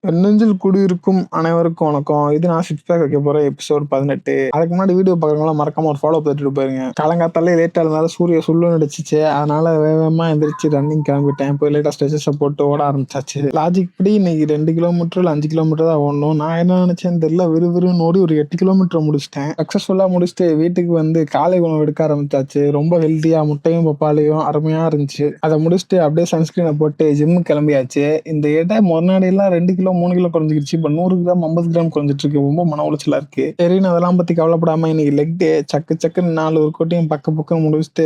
நெஞ்சில் குடியிருக்கும் அனைவருக்கும் வணக்கம். இது நான் சிக்ஸ் பேக் வைக்க போற எபிசோட் 18. அதுக்கு முன்னாடி வீடியோ பார்க்கறவங்களாம் மறக்காம ஒரு ஃபாலோ பண்ணிட்டு போயிருங்க. காலங்காத்தாலே லேட்டா இருந்தாலும் சூரிய சுள்ளுன்னு அடிச்சிச்சு. அதனால வேகமா எந்திரிச்சு ரன்னிங் கிளம்பிட்டேன். போய் லேட்டா ஸ்டெச்சஸை போட்டு ஓட ஆரம்பிச்சாச்சு. லாஜிக் படி இன்னைக்கு 2 கிலோமீட்டர் இல்லை 5 கிலோமீட்டர் தான் ஓடணும். நான் என்ன நினைச்சேன்னு தெரியல, விறுவிறுன்னு ஓடி ஒரு 8 கிலோமீட்டர் முடிச்சிட்டேன். சக்சஸ்ஃபுல்லா முடிச்சுட்டு வீட்டுக்கு வந்து காலை உணவு எடுக்க ஆரம்பிச்சாச்சு. ரொம்ப ஹெல்த்தியா முட்டையும் பப்பாளியும் அருமையா இருந்துச்சு. அதை முடிச்சுட்டு அப்படியே சன்ஸ்கிரீனை போட்டு ஜிம்முக்கு கிளம்பியாச்சு. இந்த எடை முன்னாடி எல்லாம் 2 கிலோ 3 கிலோ குறைஞ்சிருச்சு. இப்போ 100 கிராம் 50 கிராம் குறைஞ்சிட்டு இருக்கு. ரொம்ப மன உளைச்சலா இருக்கு. சரின்னு அதெல்லாம் பத்தி கவலைப்படாம இன்னைக்கு லெக் டே சக்குன்னு 4 ஒரு கோட்டையும் பக்கம் முடிச்சுட்டு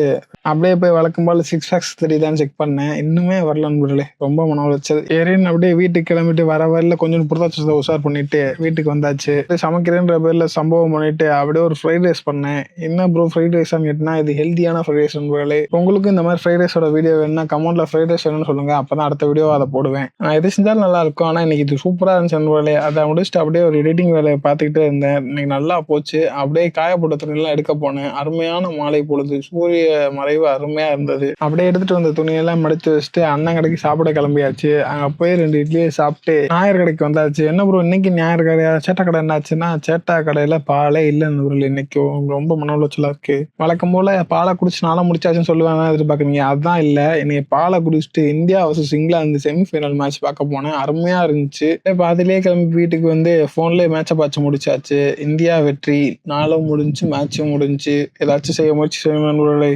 அப்படியே போய் வழக்கம் போல 6 பேக்ஸ் தெரியுதான்னு செக் பண்ணேன். இன்னுமே வரல நண்பர்களே. ரொம்ப மன உளைச்சல். சரின்னு அப்படியே வீட்டுக்கு கிளம்பிட்டு வர வரல கொஞ்சம் புரதாச்சத்தை உஷார் பண்ணிட்டு வீட்டுக்கு வந்தாச்சு. சமைக்கிறேன்ற பேர்ல சம்பவம் பண்ணிட்டு அப்படியே ஒரு ஃப்ரைட் ரைஸ் பண்ணேன். என்ன ப்ரோ ஃப்ரைட் ரைஸ்ன்னு கேட்டினா, இது ஹெல்த்தியான ஃப்ரைட் ரைஸ் நண்பர்களே. உங்களுக்கு இந்த மாதிரி ஃப்ரைட் ரைஸோட வீடியோ வேணும்னா கமெண்ட்ல ஃப்ரைட் ரைஸ் வேணும்னு சொல்லுங்க. அப்பதான் அடுத்த வீடியோ அதை போடுவேன். எது செஞ்சாலும் நல்லா இருக்கும். ஆனா இன்னைக்கு இது சூப்பரா இருந்துச்சு நண்பர்களே. அதை முடிச்சுட்டு அப்படியே ஒரு எடிட்டிங் வேலையை பார்த்துக்கிட்டே இருந்தேன். இன்னைக்கு நல்லா போச்சு. அப்படியே காயப்போட்ட துணியெல்லாம் எடுக்க போனேன். அருமையான மாலை பொழுது, சூரிய மறைவு அருமையா இருந்தது. அப்படியே எடுத்துட்டு வந்த துணியெல்லாம் மடிச்சு வச்சுட்டு அண்ணன் கடைக்கு சாப்பிட கிளம்பியாச்சு. அங்க போய் 2 இட்லியை சாப்பிட்டு ஞாயிறு கடைக்கு வந்தாச்சு. என்ன ப்ரோ இன்னைக்கு ஞாயிறு கடையா? சேட்டா கடை என்னாச்சுன்னா, சேட்டா கடையில பாலே இல்லை நண்பர்களே. இன்னைக்கு ரொம்ப மன உளைச்சலா இருக்கு. வழக்கம் போல பாலை குடிச்சு நானும் முடிச்சாச்சுன்னு சொல்லுவாங்க எதிர்பார்க்குறீங்க. அதுதான் இல்லை. இன்னைக்கு பாலை குடிச்சிட்டு India versus England semi-final match பார்க்க போனேன். அருமையா இருந்துச்சு. இப்போ அதிலே கிளம்பி வீட்டுக்கு வந்து ஃபோன்லேயே மேட்சை பார்த்து முடிச்சாச்சு. இந்தியா வெற்றி. நாளும் முடிஞ்சு மேட்சும் முடிஞ்சு. ஏதாச்சும் செய்ய முயற்சி செய்யணும் நண்பர்களே.